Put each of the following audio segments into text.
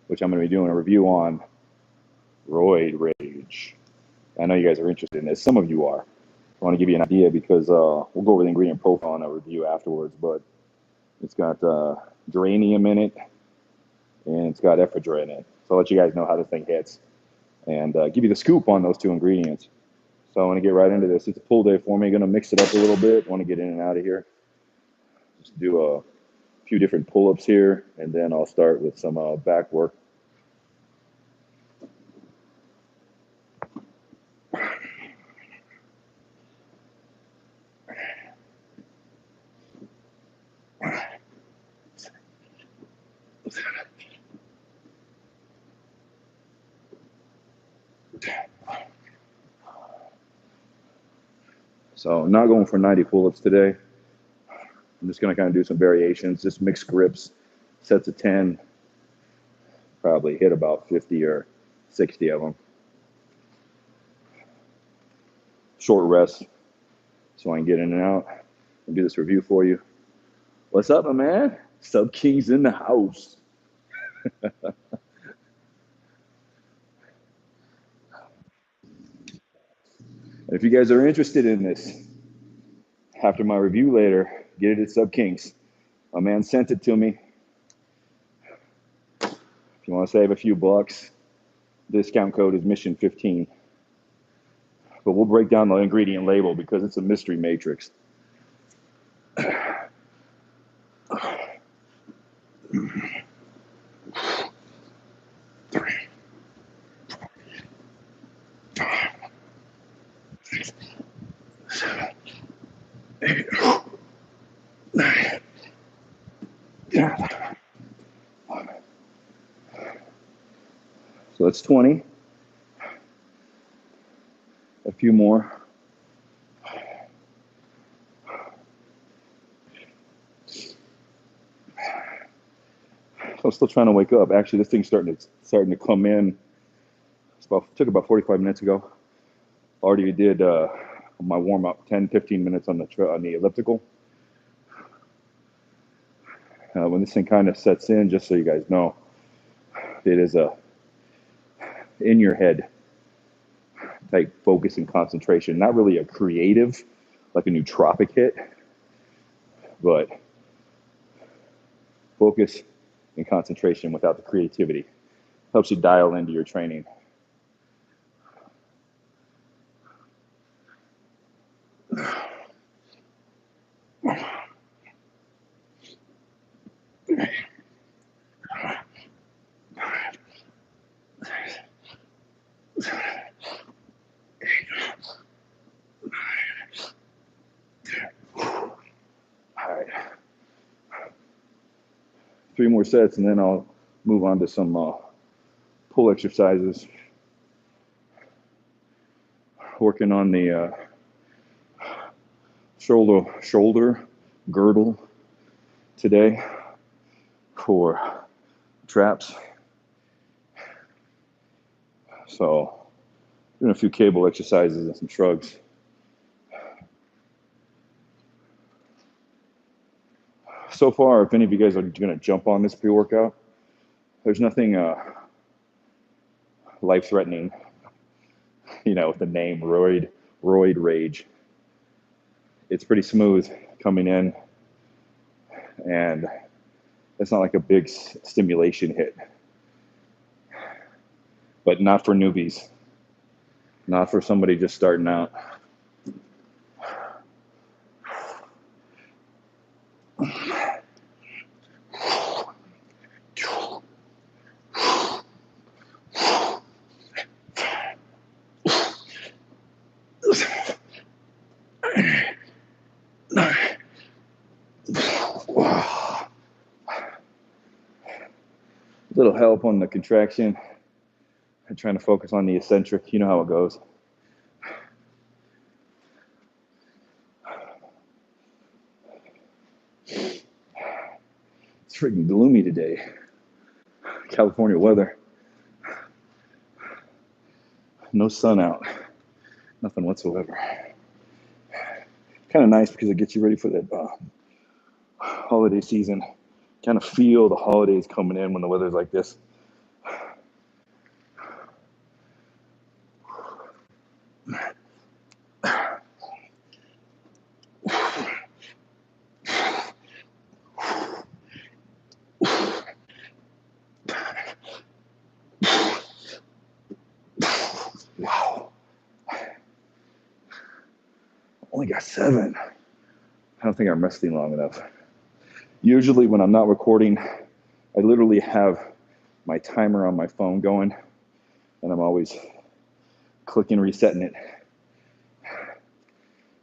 which I'm going to be doing a review on Roid Rage. I know you guys are interested in this. Some of you are. I want to give you an idea because we'll go over the ingredient profile in a review afterwards, but it's got geranium in it, and it's got ephedra in it. So I'll let you guys know how this thing hits and give you the scoop on those two ingredients. So I want to get right into this. It's a pull day for me. I'm going to mix it up a little bit. I want to get in and out of here. Just do a few different pull-ups here, and then I'll start with some back work. So I'm not going for 90 pull-ups today. I'm just going to kind of do some variations, just mixed grips, sets of 10, probably hit about 50 or 60 of them. Short rest so I can get in and out and do this review for you. What's up, my man? Sub King's in the house. If you guys are interested in this, after my review later, get it at Sub King's. A man sent it to me. If you want to save a few bucks, discount code is Mission15. But we'll break down the ingredient label because it's a mystery matrix. So that's 20. A few more. So I'm still trying to wake up. Actually, this thing's starting to come in. Took about 45 minutes ago. Already did my warm up 10-15 minutes on the elliptical. When this thing kind of sets in, just so you guys know, it is a in your head type focus and concentration. Not really a creative, like a nootropic hit, but focus and concentration without the creativity. Helps you dial into your training. Three more sets, and then I'll move on to some pull exercises. Working on the shoulder girdle today for traps. So doing a few cable exercises and some shrugs. So far, if any of you guys are going to jump on this pre-workout, there's nothing life-threatening, with the name Roid Rage. It's pretty smooth coming in, and it's not like a big stimulation hit. But not for newbies, not for somebody just starting out. Little help on the contraction. I'm trying to focus on the eccentric. You know how it goes. It's freaking gloomy today. California weather. No sun out. Nothing whatsoever. Kind of nice because it gets you ready for that holiday season. Kind of feel the holidays coming in when the weather's like this. Only got 7. I don't think I'm resting long enough. Usually when I'm not recording, I literally have my timer on my phone going, and I'm always clicking, resetting it.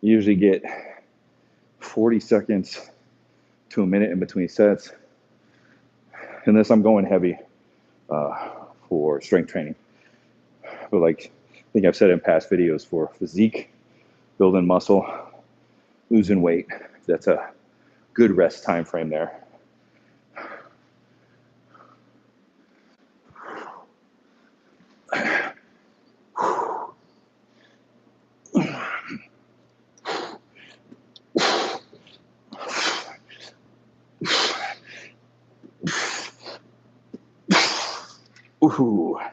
You usually get 40 seconds to a minute in between sets, unless I'm going heavy for strength training. But like I think I've said in past videos, for physique, building muscle, losing weight, that's a good rest time frame there. Ooh, I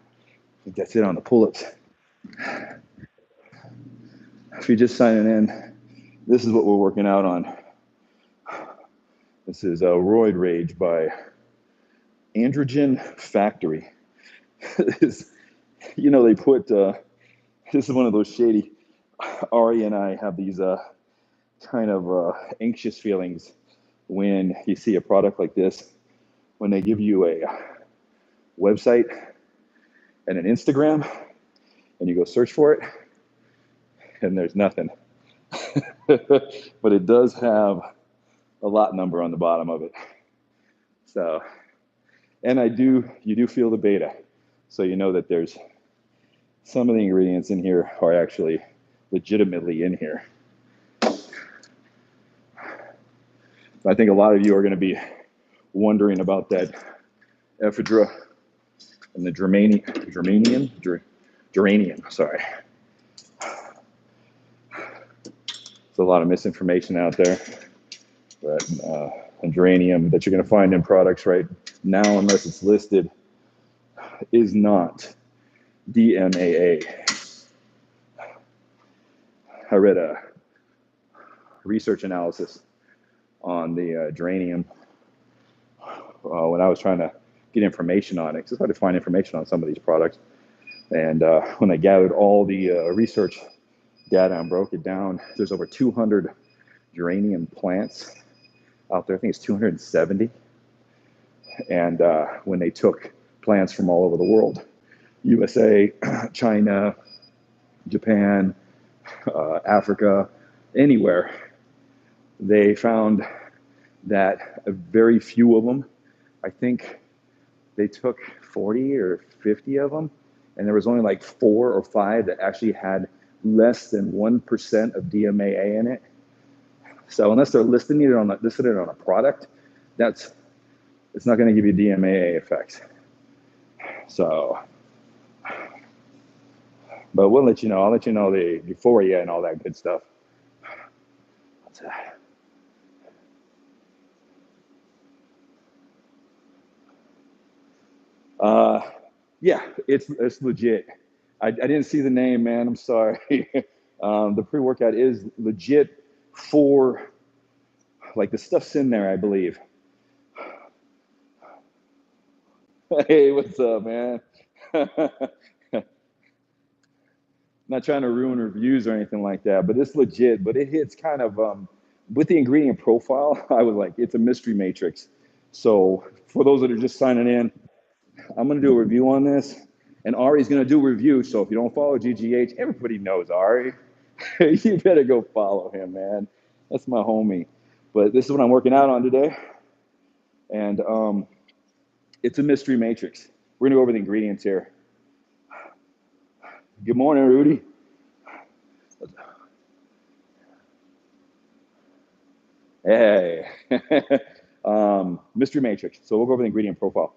think that's it on the pull-ups. If you're just signing in, this is what we're working out on. This is Roid Rage by Androgen Factory. You know, they put, this is one of those shady, Ari and I have these kind of anxious feelings when you see a product like this, when they give you a website and an Instagram, and you go search for it, and there's nothing. But it does have a lot number on the bottom of it. So, and you do feel the beta. So you know that there's some of the ingredients in here are actually legitimately in here. I think a lot of you are going to be wondering about that ephedra and the geranium, sorry. There's a lot of misinformation out there. But and geranium that you're going to find in products right now, unless it's listed, is not DMAA. I read a research analysis on the geranium when I was trying to get information on it, because it's hard to find information on some of these products. And when I gathered all the research data and broke it down, there's over 200 geranium plants out there. I think it's 270. And when they took plants from all over the world, USA, China, Japan, Africa, anywhere, they found that very few of them, I think they took 40 or 50 of them, and there was only like 4 or 5 that actually had less than 1% of DMAA in it. So unless they're listing it on a product, it's not going to give you DMAA effects. So, but we'll let you know. I'll let you know the euphoria and all that good stuff. Yeah, it's legit. I didn't see the name, man. I'm sorry. The pre-workout is legit for, like, the stuff's in there, I believe. Hey, what's up, man? Not trying to ruin reviews or anything like that, but it's legit. But it hits kind of with the ingredient profile. I was like, it's a mystery matrix. So for those that are just signing in, I'm going to do a review on this, and Ari's going to do a review. So if you don't follow GGH, everybody knows Ari. You better go follow him, man. That's my homie. But this is what I'm working out on today, and it's a mystery matrix. We're going to go over the ingredients here. Good morning, Rudy. Hey. Mystery matrix. So we'll go over the ingredient profile.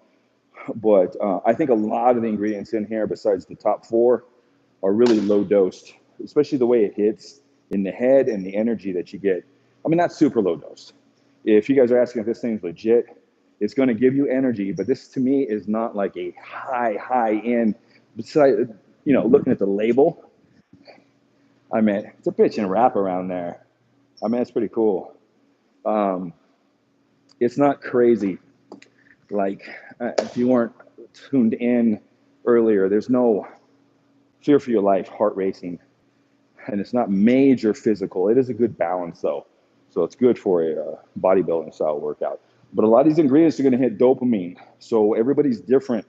But I think a lot of the ingredients in here, besides the top 4, are really low dosed, especially the way it hits in the head and the energy that you get. I mean, that's super low dosed. If you guys are asking if this thing's legit, it's going to give you energy, but this to me is not like a high end. Besides, you know, looking at the label, I mean, it's a bitch and wrap around there. I mean, it's pretty cool. It's not crazy. Like, if you weren't tuned in earlier, there's no fear for your life, heart racing. and it's not major physical. It is a good balance though. So it's good for a bodybuilding style workout. But a lot of these ingredients are going to hit dopamine. So everybody's different.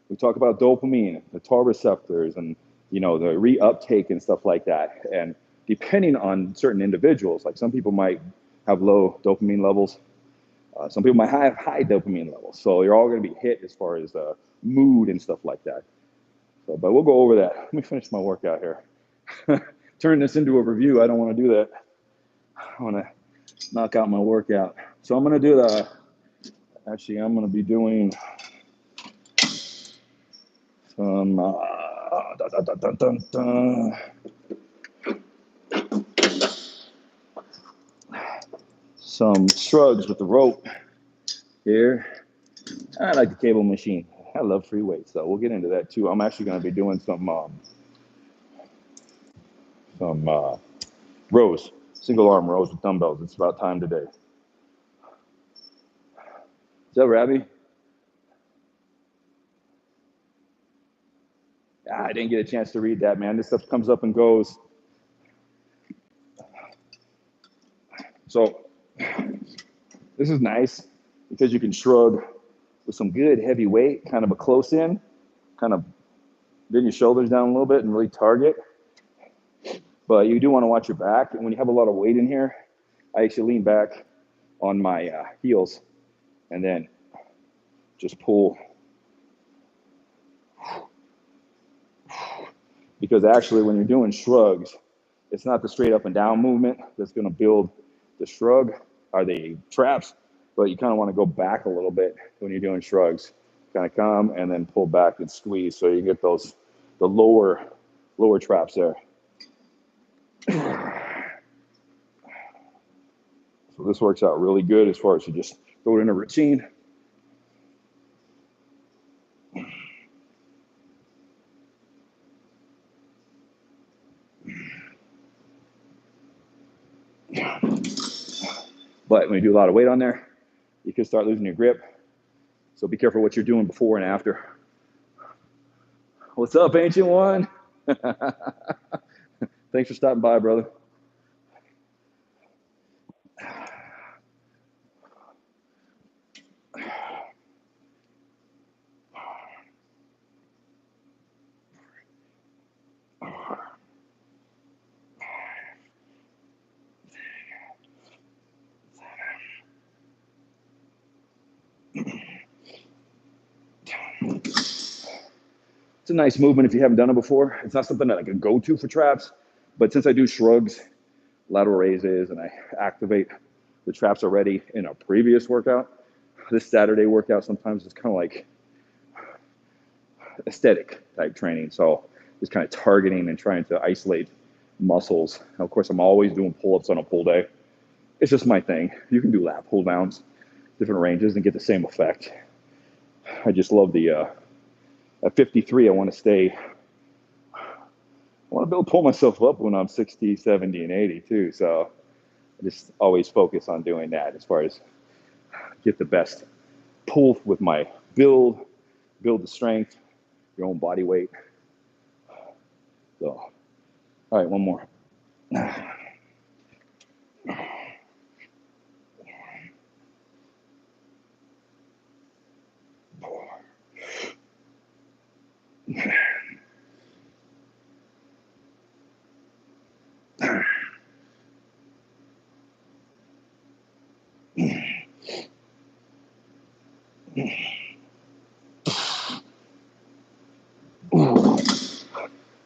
We talk about dopamine, the TAR receptors, and the reuptake and stuff like that. And depending on certain individuals, like some people might have low dopamine levels. Some people might have high dopamine levels. So you're all going to be hit as far as mood and stuff like that. So, but we'll go over that. Let me finish my workout here. Turn this into a review. I don't want to do that. I want to knock out my workout. So I'm going to do I'm going to be doing some some shrugs with the rope here. I like the cable machine. I love free weights, so we'll get into that too. I'm actually going to be doing some rows, single arm rows with dumbbells. It's about time today. What's up, Rabbi? I didn't get a chance to read that, man. This stuff comes up and goes. So this is nice because you can shrug with some good heavy weight, kind of a close in, kind of bend your shoulders down a little bit and really target. But you do want to watch your back. And when you have a lot of weight in here, I actually lean back on my heels and then just pull. Because actually when you're doing shrugs, it's not the straight up and down movement that's going to build the shrug or the traps, but you kind of want to go back a little bit when you're doing shrugs. Kind of come and then pull back and squeeze so you get the lower traps there. So this works out really good as far as you just throw it in a routine. But when you do a lot of weight on there, you can start losing your grip. So be careful what you're doing before and after. What's up, Ancient One? Thanks for stopping by, brother. It's a nice movement if you haven't done it before. It's not something that I can go to for traps, but since I do shrugs, lateral raises, and I activate the traps already in a previous workout, this Saturday workout sometimes it's kind of like aesthetic type training. So just kind of targeting and trying to isolate muscles. And of course, I'm always doing pull-ups on a pull day. It's just my thing. You can do lat pull downs, different ranges, and get the same effect. I just love the at 53, I want to be able to pull myself up when I'm 60, 70, and 80 too. So I just always focus on doing that as far as get the best pull with my build the strength, your own body weight. So, all right, one more.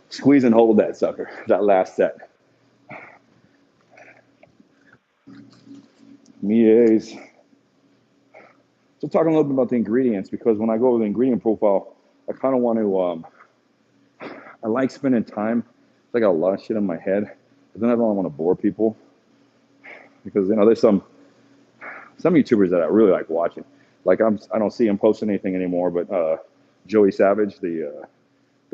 Squeeze and hold that sucker, that last set. Mies. So talking a little bit about the ingredients, because when I go over the ingredient profile, I kind of want to, I like spending time. I got a lot of shit in my head, but then I don't want to bore people. Because, there's some YouTubers that I really like watching. Like I don't see him posting anything anymore, but Joey Savage, the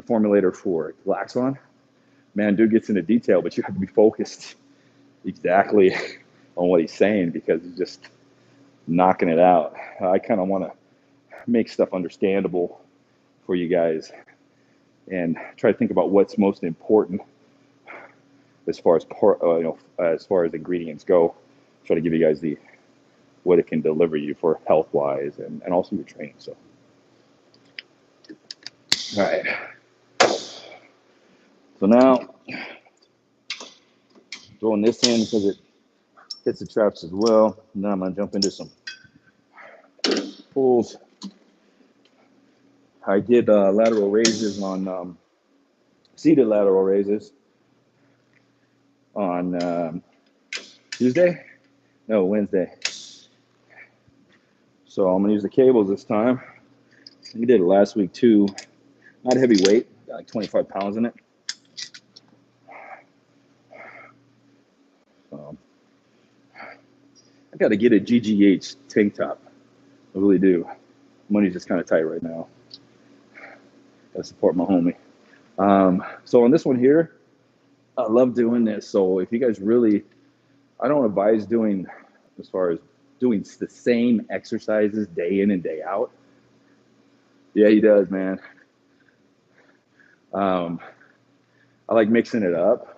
formulator for Glaxon, man, dude gets into detail, but you have to be focused exactly on what he's saying because he's just knocking it out. I kind of want to make stuff understandable for you guys and try to think about what's most important as far as as far as ingredients go. Try to give you guys the what it can deliver you for health wise and also your training. So, all right. So now throwing this in because it hits the traps as well. Now I'm gonna jump into some pulls. I did lateral raises on seated lateral raises on Wednesday. So I'm gonna use the cables this time. We did it last week too. Not heavy weight, got like 25 pounds in it. I got to get a GGH tank top. I really do. Money's just kind of tight right now. Got to support my homie. So on this one here, I love doing this. So if you guys really, I don't advise doing as far as doing the same exercises day in and day out. Yeah, he does, man. I like mixing it up.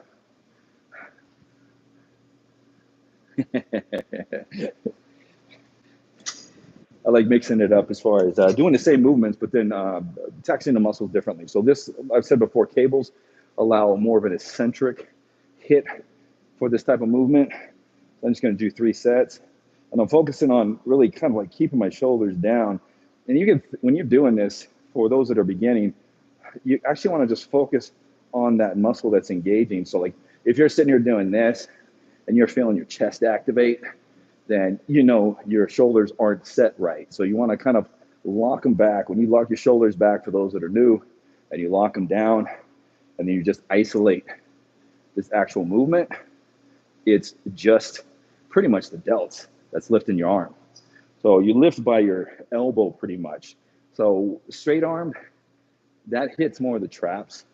I like mixing it up as far as doing the same movements, but then taxing the muscles differently. So this, I've said before, cables allow more of an eccentric hit for this type of movement. I'm just going to do 3 sets, and I'm focusing on really kind of like keeping my shoulders down. And you can, when you're doing this, for those that are beginning, you actually want to just focus on that muscle that's engaging. So like if you're sitting here doing this and you're feeling your chest activate, then you know your shoulders aren't set right. So you want to kind of lock them back. When you lock your shoulders back, for those that are new, and you lock them down, and then you just isolate this actual movement, it's just pretty much the delts that's lifting your arm. So you lift by your elbow pretty much. So straight armed, that hits more of the traps.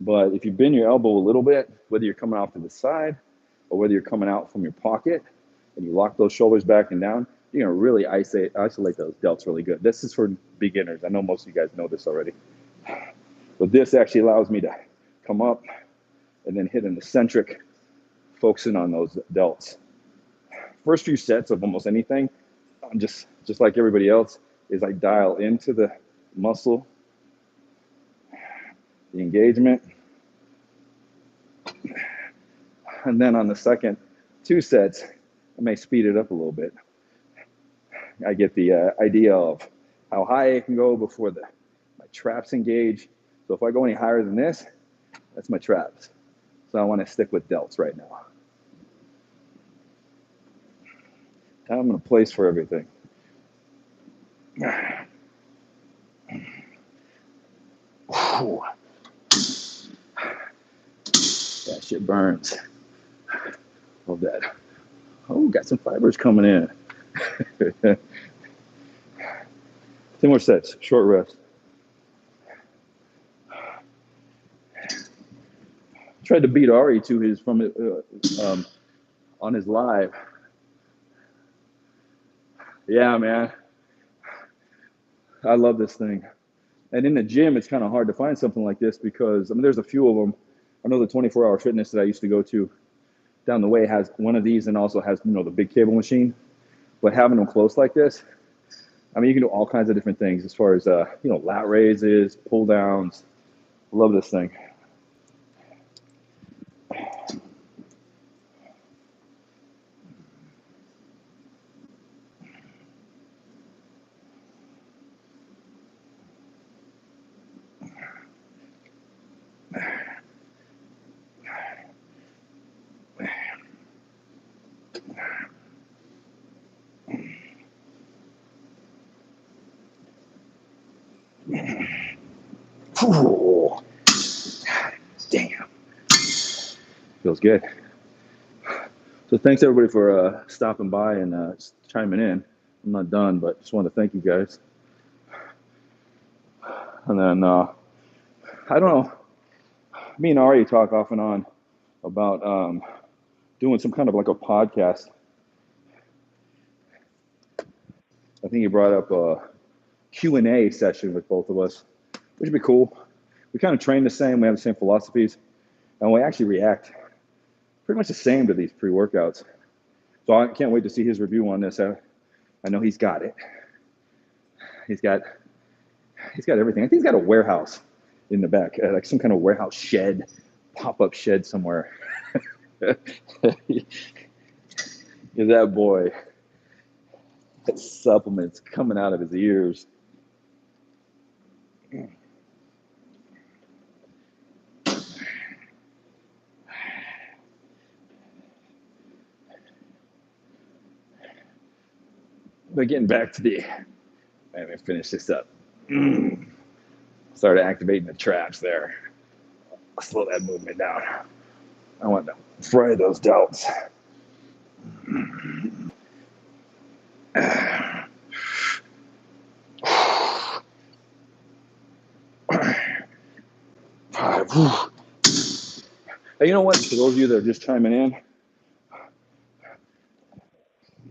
But if you bend your elbow a little bit, whether you're coming off to the side or whether you're coming out from your pocket, and you lock those shoulders back and down, you're going to really isolate those delts really good. This is for beginners. I know most of you guys know this already. But this actually allows me to come up and then hit an eccentric, focusing on those delts. First few sets of almost anything, I'm just like everybody else, is I dial into the muscle, the engagement. And then on the second 2 sets, I may speed it up a little bit. I get the idea of how high I can go before my traps engage. So if I go any higher than this, that's my traps. So I want to stick with delts right now. I'm in a place for everything. Whew. That shit burns. Love that. Oh, got some fibers coming in. 10 more sets, short rest. Tried to beat Ari to his on his live. Yeah, man. I love this thing. And in the gym, it's kind of hard to find something like this because, I mean, there's a few of them. I know the 24-hour fitness that I used to go to down the way has one of these and also has, the big cable machine. But having them close like this, I mean, you can do all kinds of different things as far as, lat raises, pull downs. Love this thing. Ooh. Damn. Feels good. So thanks everybody for stopping by and chiming in. I'm not done, but just wanted to thank you guys. And then, I don't know, me and Ari talk off and on about doing some kind of like a podcast. I think he brought up a Q&A session with both of us, which would be cool. We kind of train the same, we have the same philosophies, and we actually react pretty much the same to these pre-workouts. So I can't wait to see his review on this. I know he's got it. He's got everything. I think he's got a warehouse in the back, like some kind of warehouse shed, pop-up shed somewhere. That boy, that supplements coming out of his ears. But getting back to let me finish this up. Started activating the traps there. I'll slow that movement down. I want to fry those delts. Hey, you know what? For those of you that are just chiming in,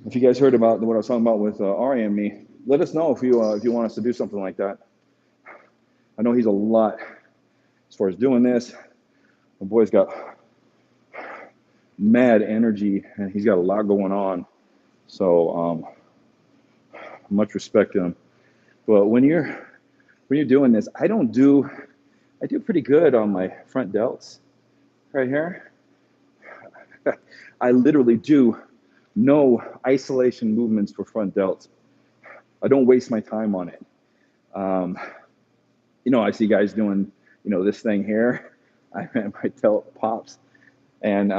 if you guys heard about what I was talking about with Ari and me, let us know if you want us to do something like that. I know he's a lot as far as doing this. The boy's got mad energy and he's got a lot going on. So much respect to him. But when you're doing this, I do pretty good on my front delts right here. I literally do no isolation movements for front delts. I don't waste my time on it. I see guys doing, this thing here. I my delt pops. And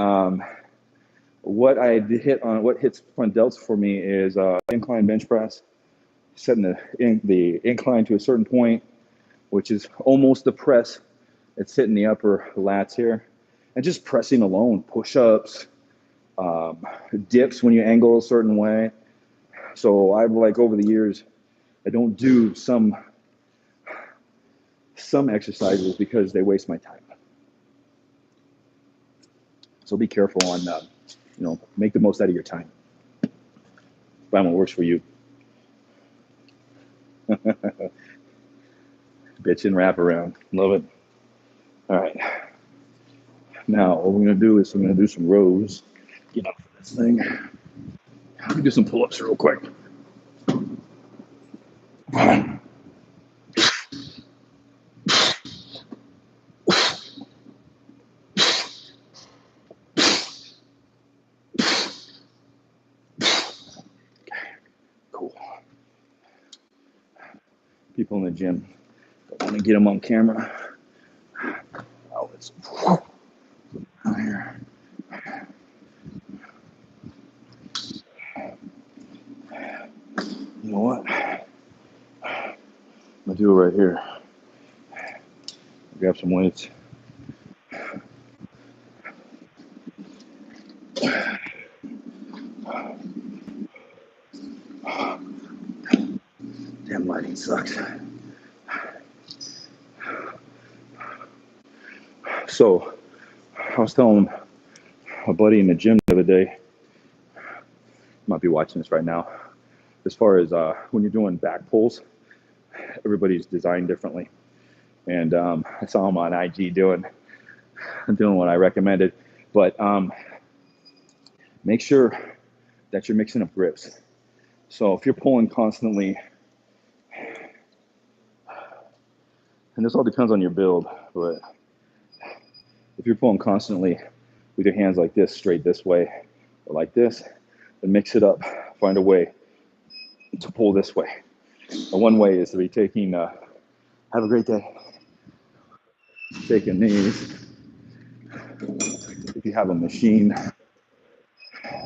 what hits front delts for me is incline bench press, setting the incline to a certain point, which is almost the press. It's hitting the upper lats here. And just pressing alone, push-ups, dips when you angle a certain way. So I've over the years, I don't do some exercises because they waste my time. So be careful on, make the most out of your time. Find what works for you. Bitch and wrap around. Love it. All right. Now, what we're going to do is I'm going to do some rows. Get up for this thing. Let me do some pull-ups real quick. Cool. People in the gym. I want to get them on camera. Oh, it's out here. You know what? I'm going to do it right here. Grab some weights. Damn, lighting sucks. So, I was telling a buddy in the gym the other day, might be watching this right now, as far as when you're doing back pulls, everybody's designed differently. And I saw him on IG doing what I recommended. But make sure that you're mixing up grips. So if you're pulling constantly, and this all depends on your build, but if you're pulling constantly with your hands like this, straight this way, or like this, then mix it up. Find a way to pull this way. And one way is to be taking, have a great day, taking these. If you have a machine,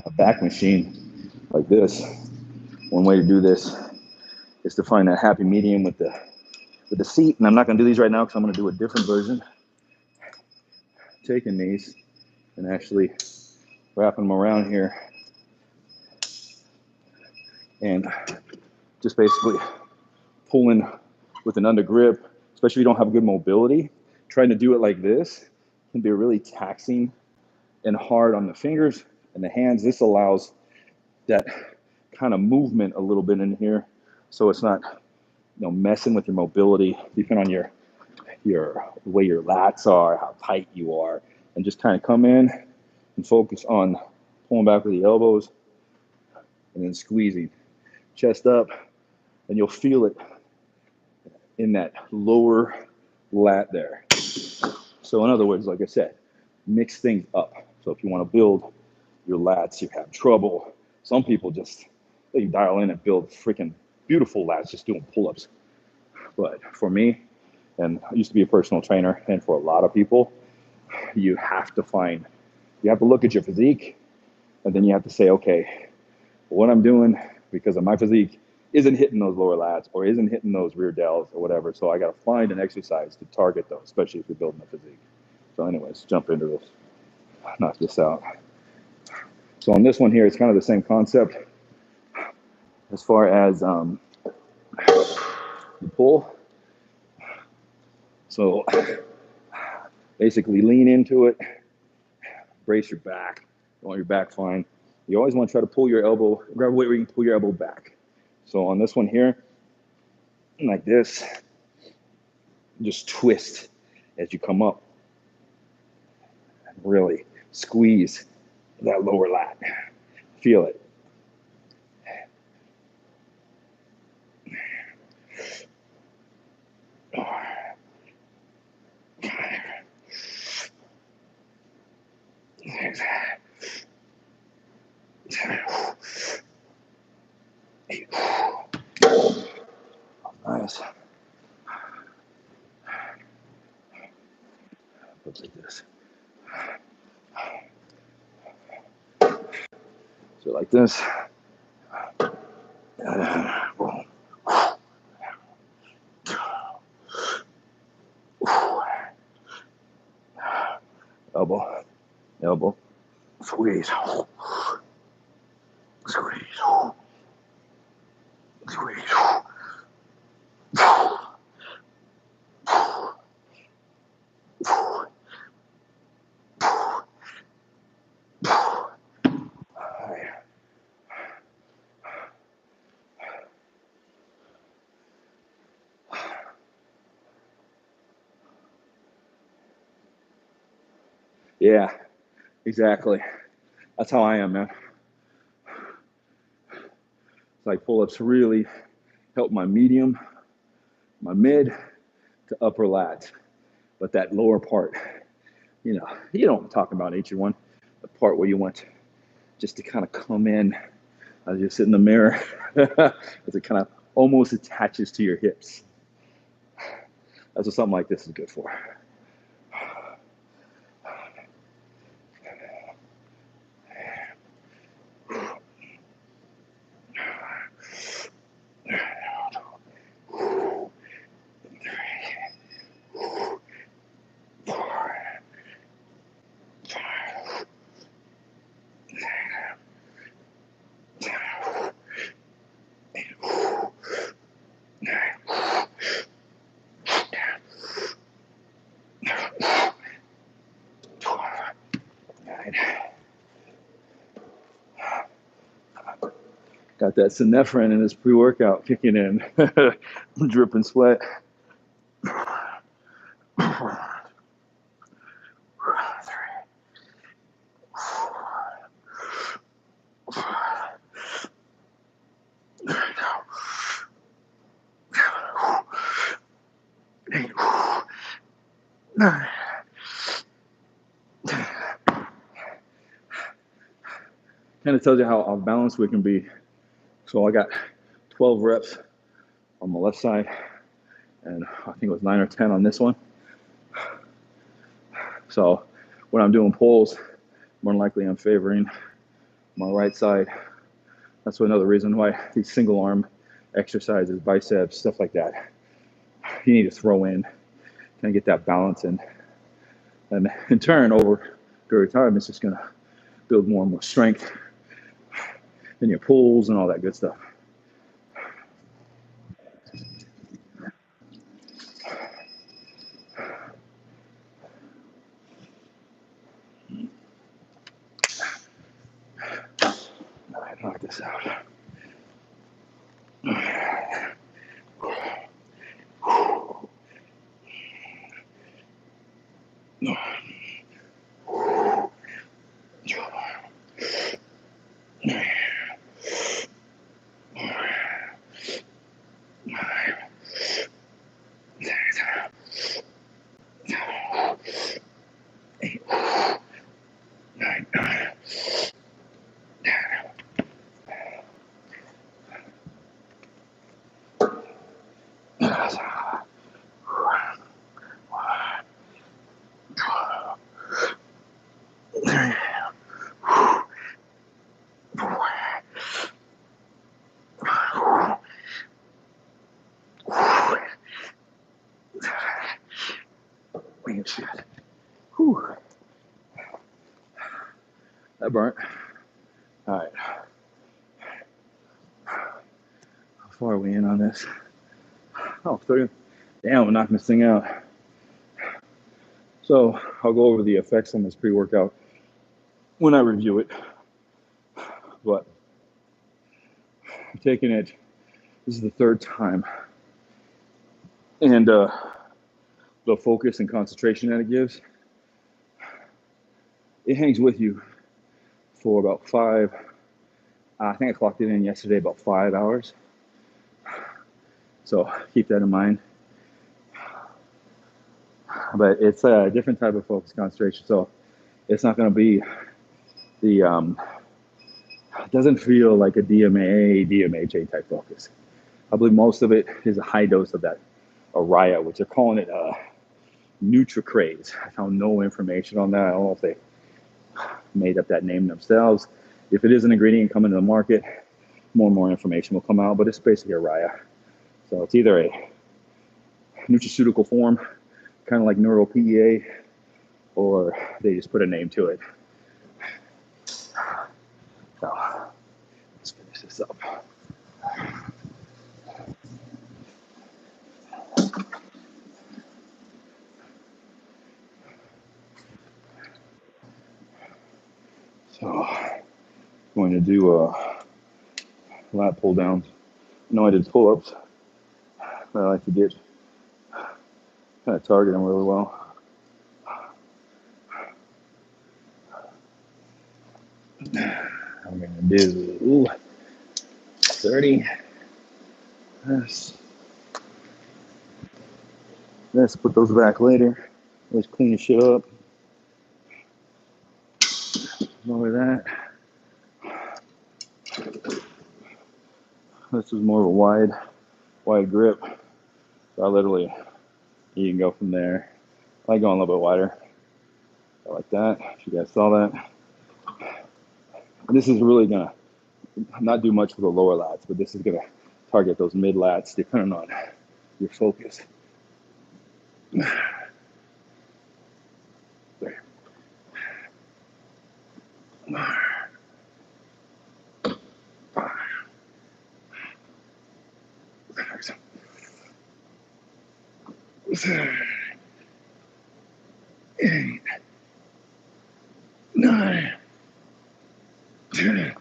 a back machine like this, one way to do this is to find that happy medium with the seat. And I'm not going to do these right now because I'm going to do a different version. Taking these and actually wrapping them around here and just basically pulling with an under grip, especially if you don't have good mobility. Trying to do it like this can be really taxing and hard on the fingers and the hands. This allows that kind of movement a little bit in here, so it's not messing with your mobility, depending on your the way your lats are, how tight you are, and just kind of come in and focus on pulling back with the elbows and then squeezing. Chest up, and you'll feel it in that lower lat there. So in other words, like I said, mix things up. So if you want to build your lats, you have trouble. Some people just, they dial in and build freaking beautiful lats just doing pull-ups. But for me, and I used to be a personal trainer, and for a lot of people, you have to look at your physique, and then you have to say, okay, what I'm doing because of my physique isn't hitting those lower lats or isn't hitting those rear delts or whatever. So I got to find an exercise to target those, especially if you're building a physique. So anyways, jump into this, knock this out. So on this one here, it's kind of the same concept as far as the pull. So basically lean into it, brace your back. You want your back fine. You always want to try to pull your elbow, grab a weight where you can pull your elbow back. So on this one here, like this, just twist as you come up. Really squeeze that lower lat. Feel it. Nice. Looks like this. So like this. Boom. Elbow, elbow, squeeze, squeeze, squeeze. Yeah, exactly. That's how I am, man. Like pull-ups really help my medium, my mid to upper lat. But that lower part, you know what I'm talking about, H1, the part where you want just to kind of come in as you sit in the mirror, as it kind of almost attaches to your hips. That's what something like this is good for. Got that synephrine in his pre-workout kicking in. Dripping sweat. Kind of tells you how off balance we can be. So I got 12 reps on the left side, and I think it was 9 or 10 on this one. So when I'm doing pulls, more than likely I'm favoring my right side. That's another reason why these single arm exercises, biceps, stuff like that, you need to throw in, kind of get that balance in. And in turn, over a period of time, it's just going to build more and more strength in your pulls and all that good stuff. All right, knock this out. Man, shit. Whew. That burnt. All right. How far are we in on this? Oh, 30. Damn, we're knocking this thing out. So I'll go over the effects on this pre-workout when I review it. But I'm taking it, this is the third time. And the focus and concentration that it gives, it hangs with you for about I think I clocked it in yesterday, about 5 hours. So keep that in mind. But it's a different type of focus concentration. So it's not going to be the, it doesn't feel like a DMA, DMHA type focus. I believe most of it is a high dose of that Araya, which they're calling it NutriCraze. I found no information on that. I don't know if they made up that name themselves. If it is an ingredient coming to the market, more and more information will come out, but it's basically Araya. So it's either a nutraceutical form, kind of like Neuro PEA, or they just put a name to it. So let's finish this up. So I'm going to do lat pull downs. I know I did pull-ups, but I like to get kind of target them really well. I'm going to do 30. Let's put those back later. Let's clean the shit up. Lower that. This is more of a wide grip. So I literally, you can go from there. I like going a little bit wider. I like that. If you guys saw that. This is really gonna not do much for the lower lats, but this is gonna target those mid lats depending on your focus. There. Eight, 9, 10.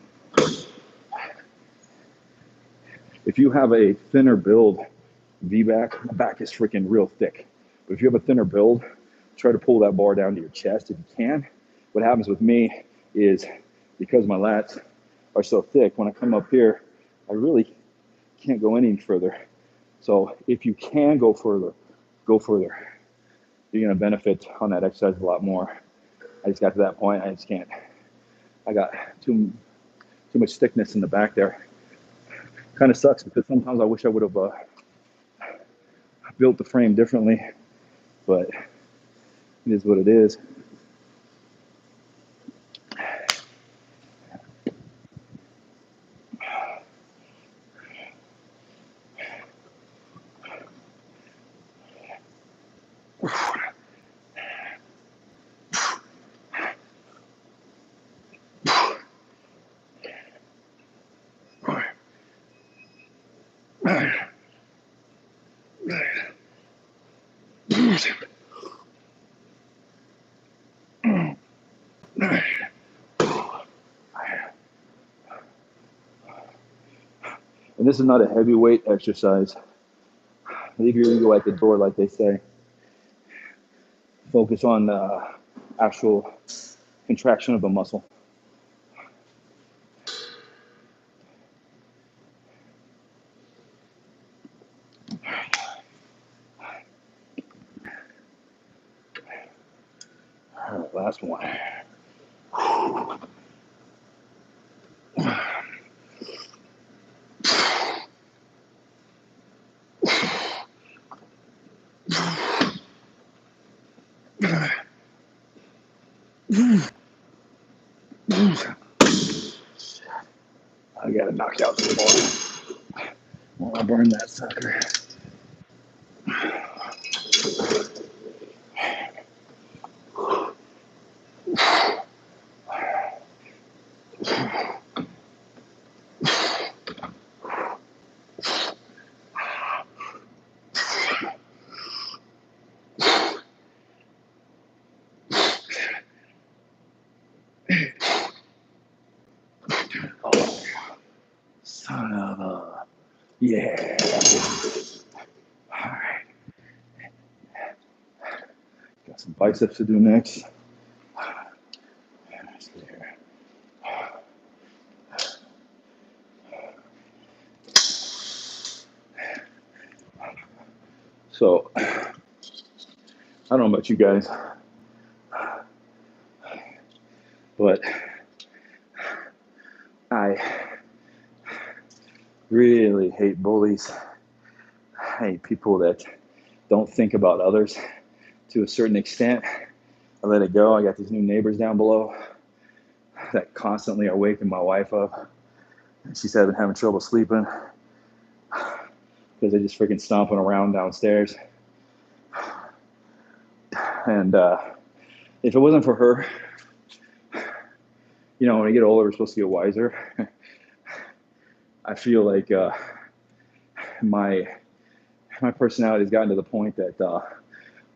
If you have a thinner build, V-back, the back is freaking real thick. But if you have a thinner build, try to pull that bar down to your chest if you can. What happens with me is because my lats are so thick, when I come up here, I really can't go any further. So if you can go further, go further. You're gonna benefit on that exercise a lot more. I just got to that point, I just can't. I got too much thickness in the back there. Kind of sucks because sometimes I wish I would have built the frame differently, but it is what it is. And this is not a heavyweight exercise. Leave your ego at the door, like they say. Focus on the actual contraction of the muscle. All right, last one. I gotta knock out some more. Well, I burned that sucker. Yeah. All right. Got some biceps to do next. So, I don't know about you guys, but I really hate bullies. I hate people that don't think about others to a certain extent. I let it go. I got these new neighbors down below that constantly are waking my wife up. She's having trouble sleeping because they're just freaking stomping around downstairs. And if it wasn't for her, you know, when I get older, we're supposed to get wiser. I feel like my personality has gotten to the point that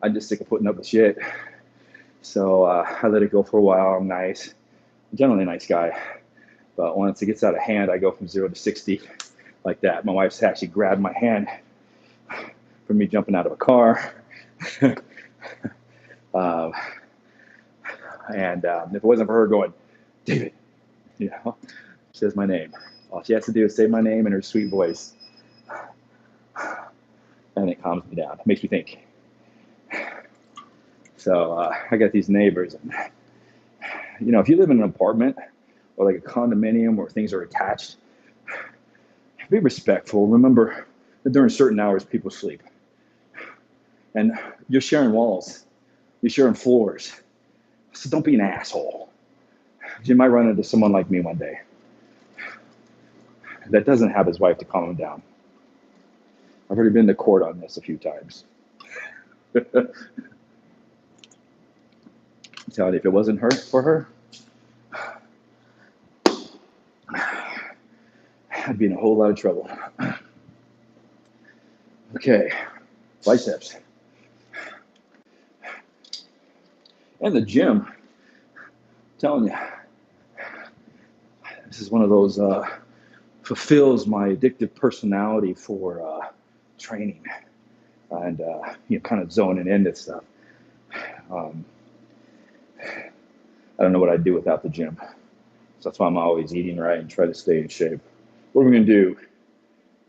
I'm just sick of putting up with shit. So I let it go for a while. I'm nice. I'm generally a nice guy. But once it gets out of hand, I go from 0 to 60 like that. My wife's actually grabbed my hand from me jumping out of a car. And if it wasn't for her going, David, you know, she says my name. All she has to do is say my name in her sweet voice. And it calms me down. It makes me think. So I got these neighbors. And, you know, if you live in an apartment or like a condominium where things are attached, be respectful. Remember that during certain hours, people sleep. And you're sharing walls. You're sharing floors. So don't be an asshole. You might run into someone like me one day that doesn't have his wife to calm him down. I've already been to court on this a few times. I'm telling you, if it wasn't for her, I'd be in a whole lot of trouble. Okay, biceps. And the gym, I'm telling you, this is one of those fulfills my addictive personality for training and you know, kind of zoning into stuff. I don't know what I'd do without the gym. So that's why I'm always eating right and try to stay in shape. What are we going to do?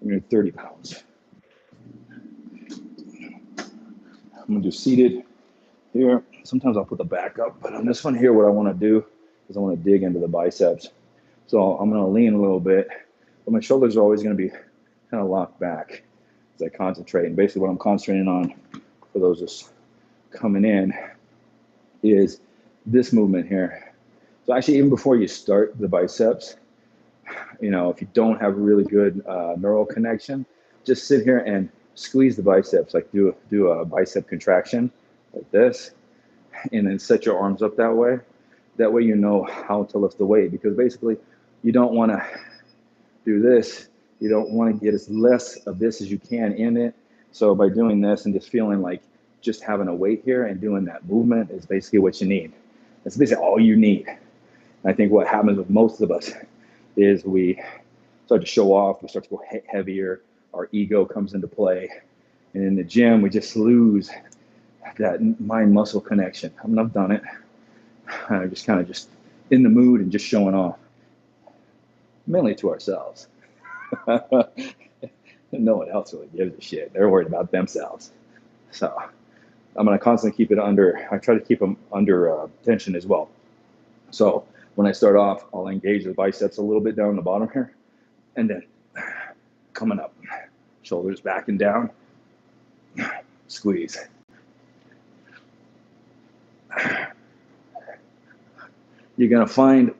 I'm going to do 30 pounds. I'm going to do seated here. Sometimes I'll put the back up, but on this one here, what I want to do is I want to dig into the biceps. So I'm going to lean a little bit, but my shoulders are always going to be kind of locked back as I concentrate. And basically what I'm concentrating on for those just coming in is this movement here. So actually, even before you start the biceps, you know, if you don't have a really good neural connection, just sit here and squeeze the biceps, like do a bicep contraction like this, and then set your arms up that way. That way you know how to lift the weight, because basically you don't want to do this. You don't want to get as less of this as you can in it. So by doing this and just feeling like just having a weight here and doing that movement is basically what you need. That's basically all you need. And I think what happens with most of us is we start to show off, we start to go heavier, our ego comes into play. And in the gym, we just lose that mind-muscle connection. I mean, I've done it. Just kind of just in the mood and just showing off, mainly to ourselves. No one else really gives a shit. They're worried about themselves. So I'm going to constantly keep it under, I try to keep them under tension as well. So when I start off, I'll engage the biceps a little bit down the bottom here, and then coming up, shoulders back and down, squeeze. You're going to find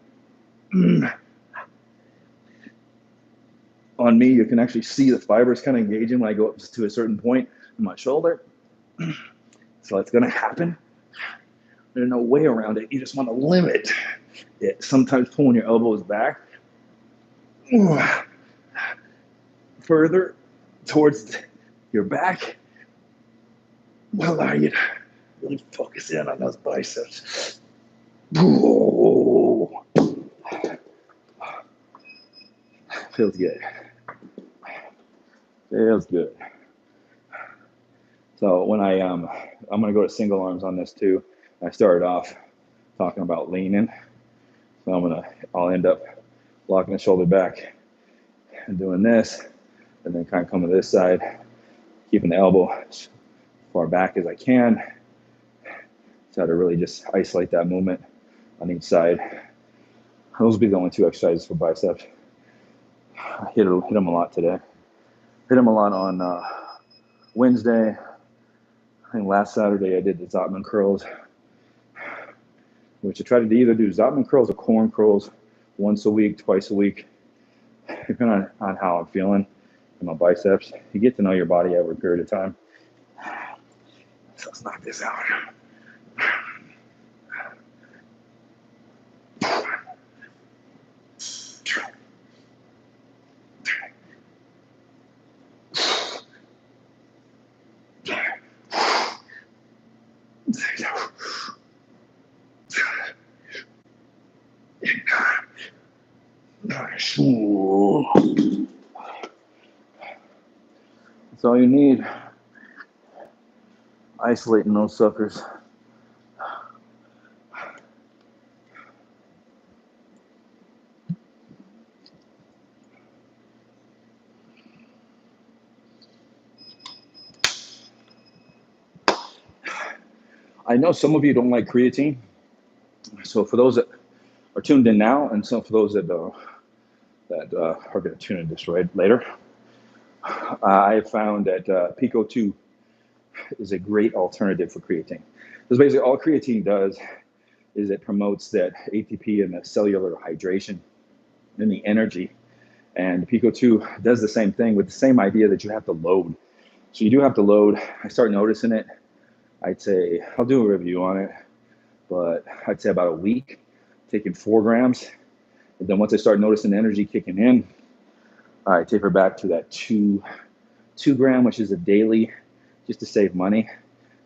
on me, you can actually see the fibers kind of engaging when I go up to a certain point in my shoulder. So it's going to happen. There's no way around it. You just want to limit it. Sometimes pulling your elbows back further towards your back will allow you to really focus in on those biceps. Feels good. Feels good. So when I'm gonna go to single arms on this too. I started off talking about leaning, so I'll end up locking the shoulder back and doing this, and then kind of come to this side, keeping the elbow as far back as I can. Try to really just isolate that movement on each side. Those will be the only two exercises for biceps. I hit them a lot today. Hit them a lot on Wednesday. I think last Saturday I did the Zotman curls, which I try to either do Zotman curls or corn curls once a week, twice a week, depending on how I'm feeling in my biceps. You get to know your body over a period of time. So let's knock this out. Nice. That's all you need. Isolating those suckers. I know some of you don't like creatine. So for those that are tuned in now, and some for those that are going to tune in this later, I found that Pico 2 is a great alternative for creatine. Because basically all creatine does is it promotes that ATP and the cellular hydration and the energy. And Pico 2 does the same thing with the same idea that you have to load. So you do have to load. I start noticing it. I'd say, I'll do a review on it, but I'd say about a week, taking 4 grams. And then once I start noticing the energy kicking in, I taper back to that 2 gram, which is a daily, just to save money.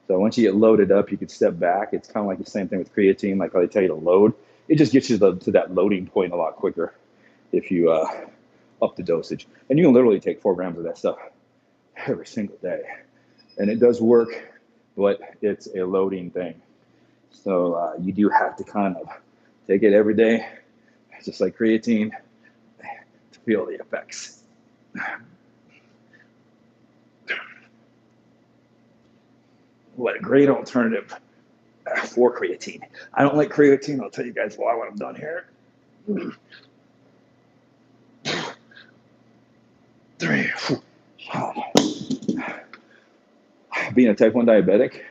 So once you get loaded up, you can step back. It's kind of like the same thing with creatine, like how they tell you to load. It just gets you to that loading point a lot quicker if you up the dosage. And you can literally take 4 grams of that stuff every single day. And it does work, but it's a loading thing. So you do have to kind of take it every day, just like creatine, to feel the effects. What a great alternative for creatine. I don't like creatine. I'll tell you guys why when I'm done here. 3. Being a type 1 diabetic,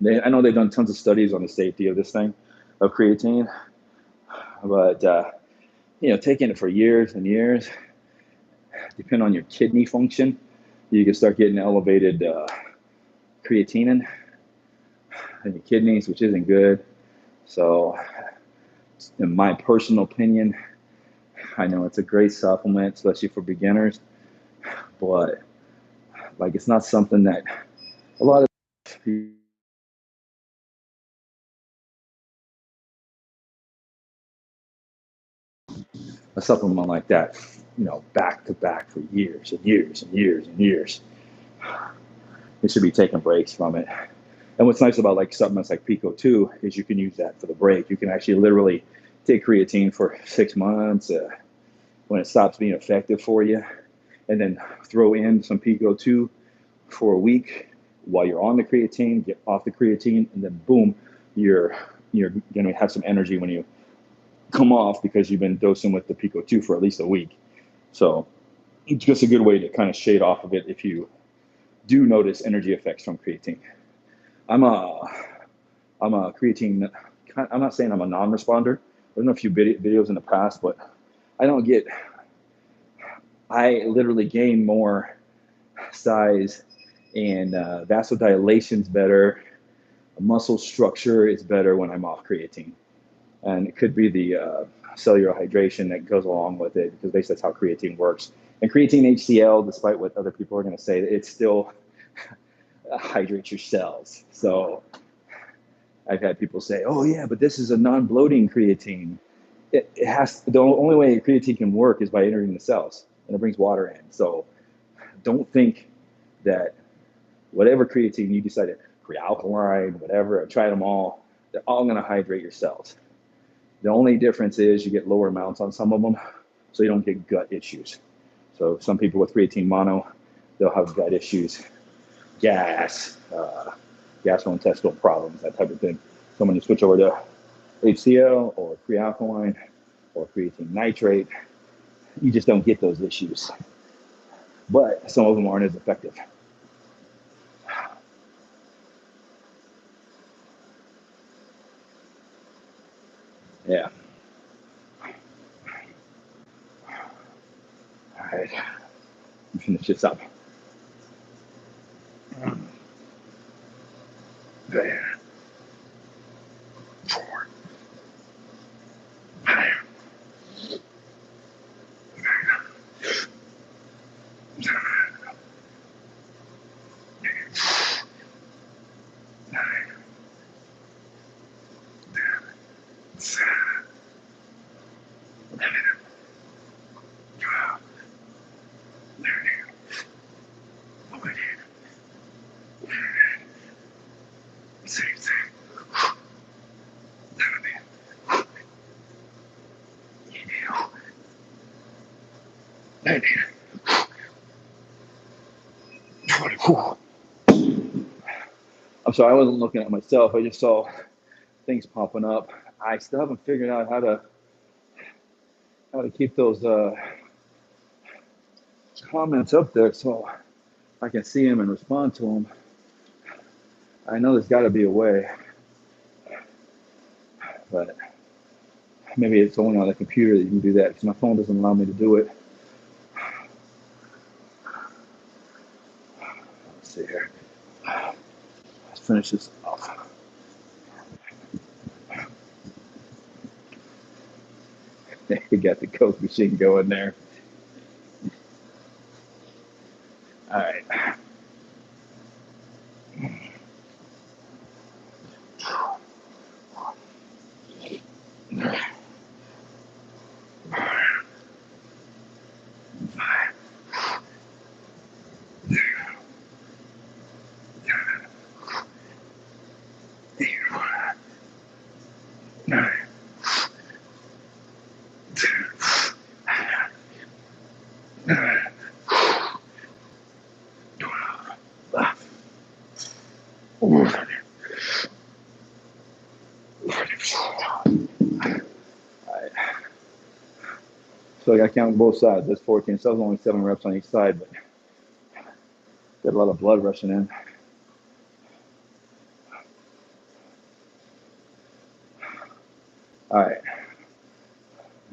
I know they've done tons of studies on the safety of this thing, of creatine, but taking it for years and years, depending on your kidney function, you can start getting elevated creatinine in your kidneys, which isn't good. So in my personal opinion, I know it's a great supplement, especially for beginners, but like it's not something that a lot of people, a supplement like that, back to back for years and years and years and years. It should be taking breaks from it. And what's nice about like supplements like Pico 2 is you can use that for the break. You can actually literally take creatine for 6 months when it stops being effective for you, and then throw in some Pico 2 for a week while you're on the creatine, get off the creatine, and then boom, you're going to have some energy when you come off because you've been dosing with the Pico 2 for at least a week. So it's just a good way to kind of shade off of it if you do notice energy effects from creatine. I'm a creatine. I'm not saying I'm a non-responder. I've done a few videos in the past, but I literally gain more size, and vasodilation is better. Muscle structure is better when I'm off creatine. And it could be the cellular hydration that goes along with it, because basically that's how creatine works. And creatine HCl, despite what other people are going to say, it still hydrates your cells. So I've had people say, oh yeah, but this is a non-bloating creatine. The only way creatine can work is by entering the cells, and it brings water in. So don't think that whatever creatine you decided, pre-alkaline, whatever, I've tried them all, they're all going to hydrate your cells. The only difference is you get lower amounts on some of them, so you don't get gut issues. So some people with creatine mono, they'll have gut issues, gas, gastrointestinal problems, that type of thing. So when you switch over to HCl or pre-alkaline or creatine nitrate, you just don't get those issues. But some of them aren't as effective. Yeah. All right. Finish this up. There. 4, 5, 7, 9, 10, 11, 12, 13, 14, 16, 17, 18, 19, 20. I'm sorry, I wasn't looking at myself. I just saw things popping up. I still haven't figured out how to keep those comments up there so I can see them and respond to them. I know there's got to be a way, but maybe it's only on the computer that you can do that because my phone doesn't allow me to do it. Let's see here. Let's finish this off. We got the Coke machine going there. All right. So I got to count both sides. That's 14. So that was only 7 reps on each side, but got a lot of blood rushing in. All right.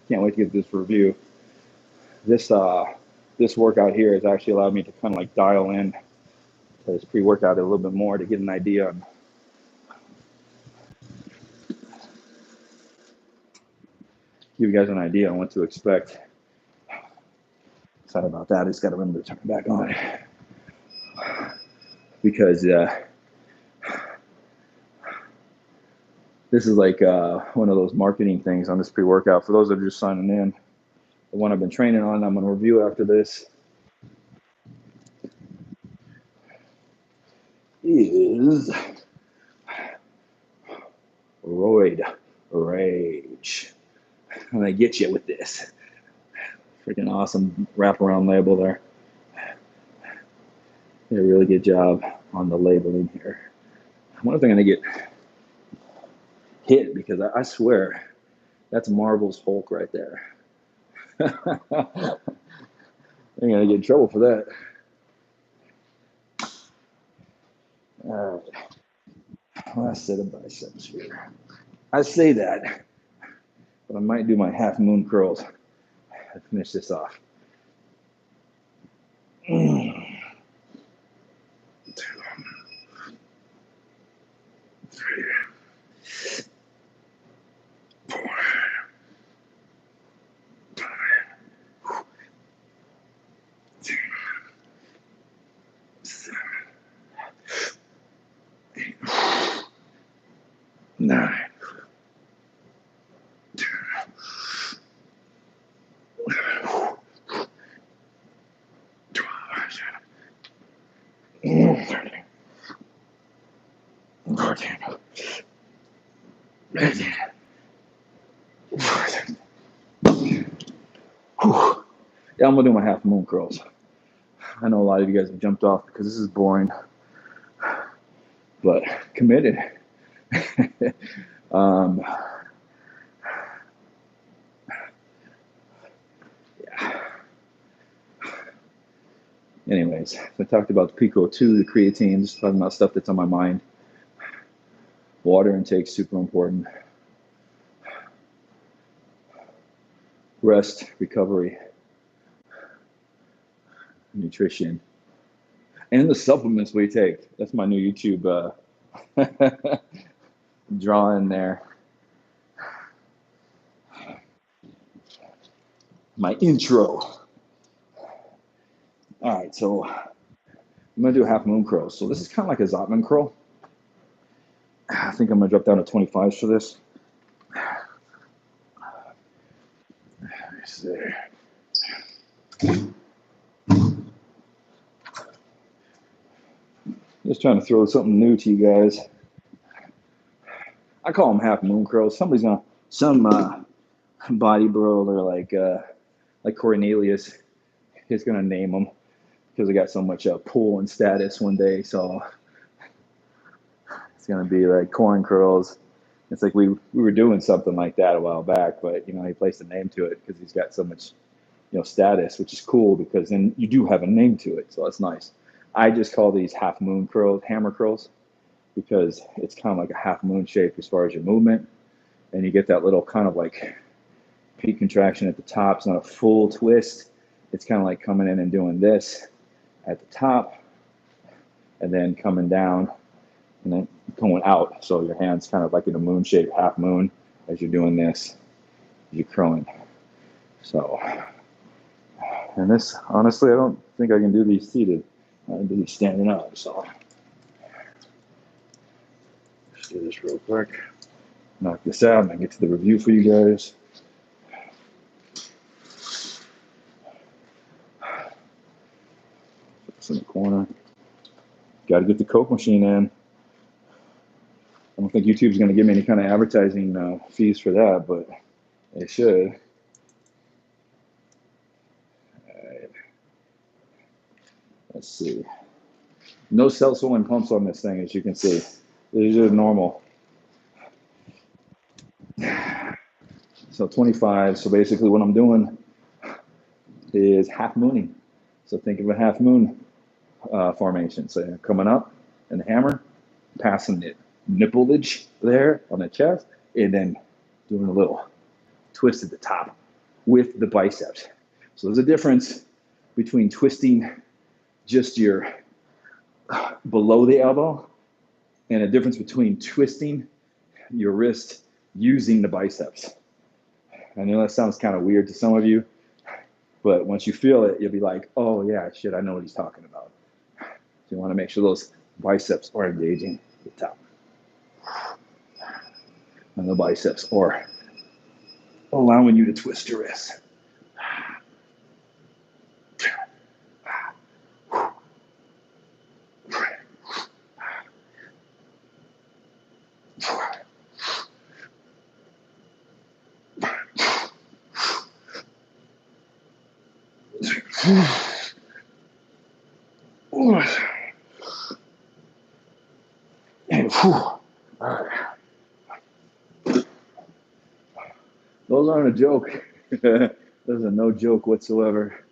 Can't wait to get this review. This workout here has actually allowed me to kind of like dial in to this pre-workout a little bit more to get an idea on. Give you guys an idea on what to expect. Sorry about that. I just got to remember to turn it back on because this is like one of those marketing things on this pre-workout. For those that are just signing in, the one I've been training on, I'm going to review after this, is Roid Rage. I'm going to get you with this. Freaking awesome wraparound label there. Did a really good job on the labeling here. I wonder if they're going to get hit because I swear that's Marvel's Hulk right there. They're going to get in trouble for that. All right. Last set of biceps here. I say that, but I might do my half moon curls to finish this off. 2, 3, 4, 5, 6, 7, 8, 9, 10, 11, 12, Yeah, I'm gonna do my half moon curls. I know a lot of you guys have jumped off because this is boring, but committed. um, yeah. Anyways, I talked about the Pico 2, the creatine, just talking about stuff that's on my mind. Water intake, super important. Rest, recovery, nutrition, and the supplements we take. That's my new YouTube drawing there. My intro. All right, so I'm gonna do half moon curls. So this is kind of like a Zotman curl. I think I'm gonna drop down to 25s for this. Just trying to throw something new to you guys. I call them half moon curls. Some bodybuilder like Cornelius is gonna name them because they got so much pull and status one day. So it's gonna be like corn curls. It's like we were doing something like that a while back, but he placed a name to it because he's got so much status, which is cool because then you do have a name to it, so that's nice. I just call these half moon curls hammer curls because it's kind of like a half moon shape as far as your movement, and you get that little kind of like peak contraction at the top. It's not a full twist. It's kind of like coming in and doing this at the top and then coming down and then going out. So your hand's kind of like in a moon shape, half moon, as you're doing this, you're curling. So, and this, honestly, I don't think I can do these seated. I can do these standing up. So, let's do this real quick. Knock this out and I get to the review for you guys. Put this in the corner. Got to get the Coke machine in. I don't think YouTube's going to give me any kind of advertising fees for that, but they should. All right. Let's see. No self-swelling pumps on this thing, as you can see. These are normal. So 25. So basically what I'm doing is half mooning. So think of a half moon formation. So you're coming up and the hammer, passing the nippleage there on the chest, and then doing a little twist at the top with the biceps. So there's a difference between twisting just your below the elbow and a difference between twisting your wrist using the biceps. I know that sounds kind of weird to some of you, but once you feel it, you'll be like, oh yeah, shit, I know what he's talking about. So you want to make sure those biceps are engaging at the top. And the biceps are allowing you to twist your wrist. Those aren't a joke. Those are no joke whatsoever.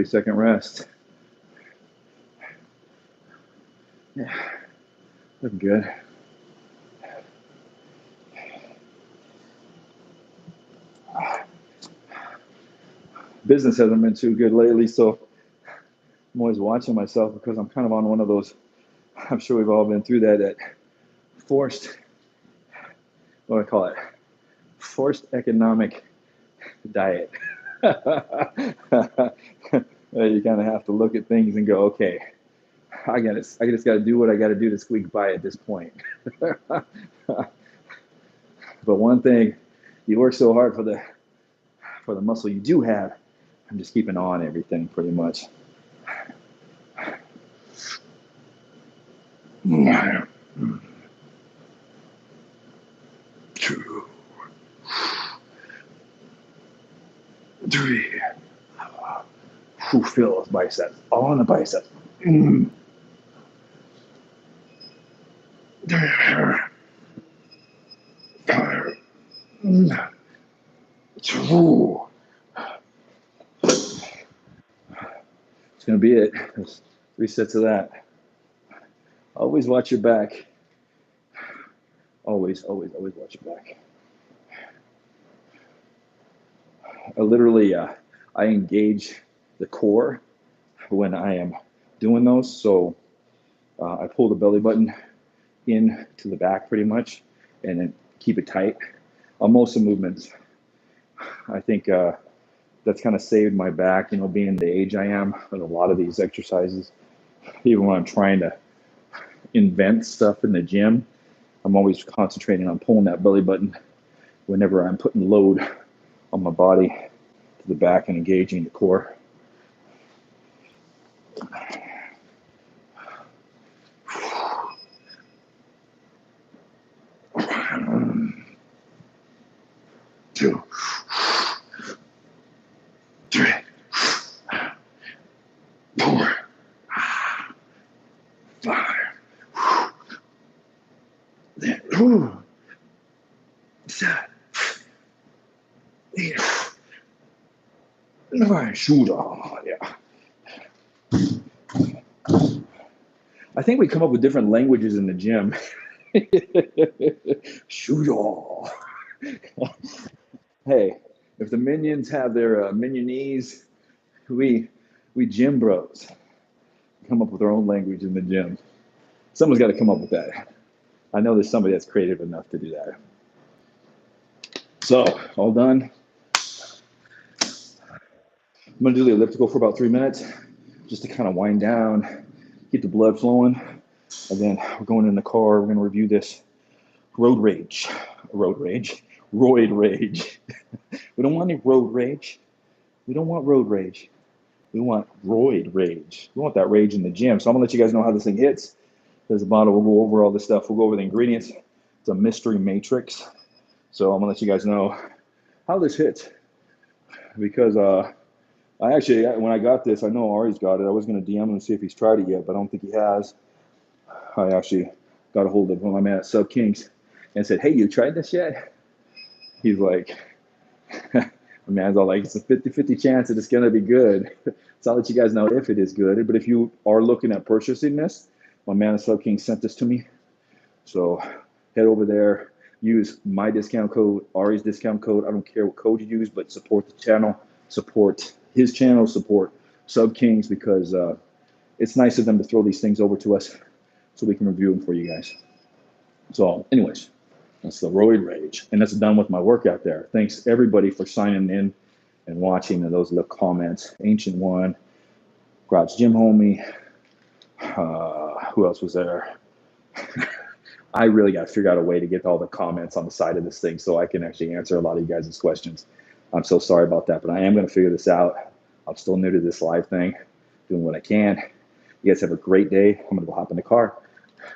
Second rest. Yeah, looking good. Business hasn't been too good lately, so I'm always watching myself because I'm kind of on one of those, I'm sure we've all been through that forced, what do I call it? Forced economic diet. You kind of have to look at things and go, okay, I just got to do what I got to do to squeak by at this point. But one thing, you work so hard for the muscle you do have. I'm just keeping on everything pretty much. 2, 3. Who feel those biceps? All in the biceps. 5. It's gonna be it. There's 3 sets of that. Always watch your back. Always, always, always watch your back. I engage the core when I am doing those. So I pull the belly button in to the back pretty much, and then keep it tight on most of the movements. I think that's kind of saved my back, being the age I am, and a lot of these exercises, even when I'm trying to invent stuff in the gym, I'm always concentrating on pulling that belly button whenever I'm putting load on my body to the back and engaging the core. Two, 3, 4, 5. Then 7, 8, 9. Shoot off. Yeah. I think we come up with different languages in the gym. Shoot off. Hey, if the minions have their minionese, we gym bros come up with our own language in the gym. Someone's got to come up with that. I know there's somebody that's creative enough to do that. So, all done. I'm going to do the elliptical for about 3 minutes just to kind of wind down, keep the blood flowing. And then we're going in the car. We're going to review this roid rage. We don't want any road rage. We don't want road rage. We want roid rage. We want that rage in the gym. So I'm going to let you guys know how this thing hits. There's a bottle. We'll go over all this stuff. We'll go over the ingredients. It's a mystery matrix. So I'm going to let you guys know how this hits. Because I actually, when I got this, I know Ari's got it. I was going to DM him and see if he's tried it yet, but I don't think he has. I actually got a hold of my man at Sub Kings and said, hey, you tried this yet? He's like, my man's all like, it's a 50-50 chance that it's going to be good. So I'll let you guys know if it is good. But if you are looking at purchasing this, my man at Sub Kings sent this to me. So head over there, use my discount code, Ari's discount code. I don't care what code you use, but support the channel, support his channel, support Sub Kings, because it's nice of them to throw these things over to us so we can review them for you guys. So anyways, that's the roid rage. And that's done with my workout there. Thanks everybody for signing in and watching, and those little comments. Ancient One, Garage Gym Homie, who else was there? I really got to figure out a way to get all the comments on the side of this thing so I can actually answer a lot of you guys' questions. I'm so sorry about that, but I am going to figure this out. I'm still new to this live thing, doing what I can. You guys have a great day. I'm going to go hop in the car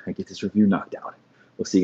and get this review knocked out. We'll see you guys.